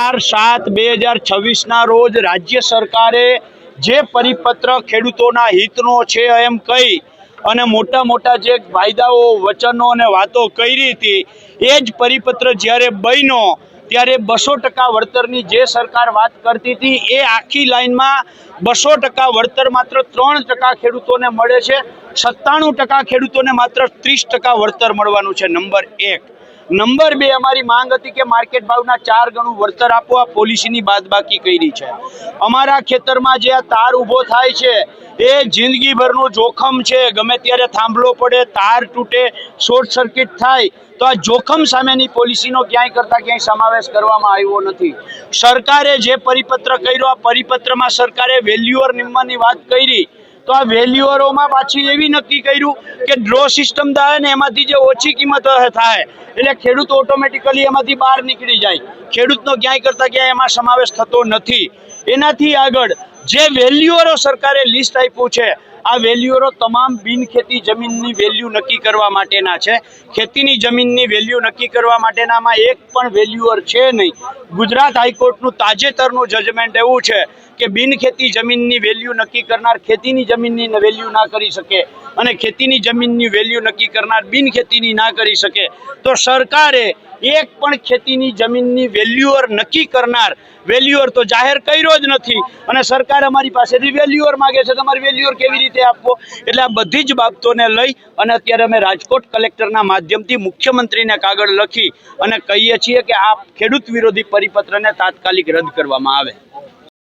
4/7/2026 ના રોજ રાજ્ય સરકારે જે પરિપત્ર ખેડૂતોના હિતનો છે એમ કહી અને મોટા મોટા જે વાયદાઓ વચનો અને વાતો કરી હતી એ જ પરિપત્ર જ્યારે બન્યો ત્યારે 200% વળતરની જે સરકાર વાત કરતી હતી એ આખી લાઈનમાં 200% વળતર માત્ર 3% ખેડૂતોને મળે છે। 97% ખેડૂતોને માત્ર 30% વળતર મળવાનું છે। નંબર 1। नंबर 2 अमारी मांग थी कि मार्केट भावना 4 गणु वळतर आपो। आ पॉलिसी बादबाकी करी है। अमारा खेतर में जे तार उभो थाय छे ए जिंदगी भरनु जोखम है। गमे त्यारे थांभलो पड़े, तार तूटे, शॉर्ट सर्किट थाय तो आ जोखम सामेनी पॉलिसीनो क्यांय करता क्यांय समावेश करवामां आव्यो नथी। सरकारे जे परिपत्र कर्यो आ परिपत्रमां सरकारे वेल्युअर निमवानी वात करी तो आ वेल्युअरों में पाछी एवी नक्की कर्युं के ड्रो सिस्टम थाय ने एमांथी जे ओછી किंमत थाय એટલે ખેડૂત ઓટોમેટિકલી એમાંથી બહાર નીકળી જાય। ખેડૂતનો ક્યાંય કરતા ક્યાંય એમાં સમાવેશ થતો નથી। એનાથી આગળ જે વેલ્યુઅરો સરકારે લિસ્ટ આપ્યું છે આ વેલ્યુઅરો તમામ બિનખેતી જમીનની વેલ્યુ નક્કી કરવા માટેના છે। ખેતીની જમીનની વેલ્યુ નક્કી કરવા માટેનામાં એક પણ વેલ્યુઅર છે નહીં। ગુજરાત હાઈકોર્ટનું તાજેતરનું જજમેન્ટ એવું છે કે બિનખેતી જમીનની વેલ્યુ નક્કી કરનાર ખેતીની જમીનની વેલ્યુ ના કરી શકે અને ખેતીની જમીનની વેલ્યુ નક્કી કરનાર બિનખેતીની ના કરી શકે। તો સરકારે એક પણ ખેતીની જમીનની વેલ્યુઅર નક્કી કરનાર વેલ્યુઅર તો જાહેર કર્યો જ નથી અને સરકાર અમારી પાસેથી વેલ્યુઅર માગે છે। તમારે વેલ્યુઅર કેવી રીતે આપવો? એટલે આ બધી જ બાબતોને લઈ અને અત્યારે અમે રાજકોટ કલેક્ટરના માધ્યમથી મુખ્યમંત્રીને કાગળ લખી અને કહીએ છીએ કે આ ખેડૂત વિરોધી પરિપત્રને તાત્કાલિક રદ કરવામાં આવે।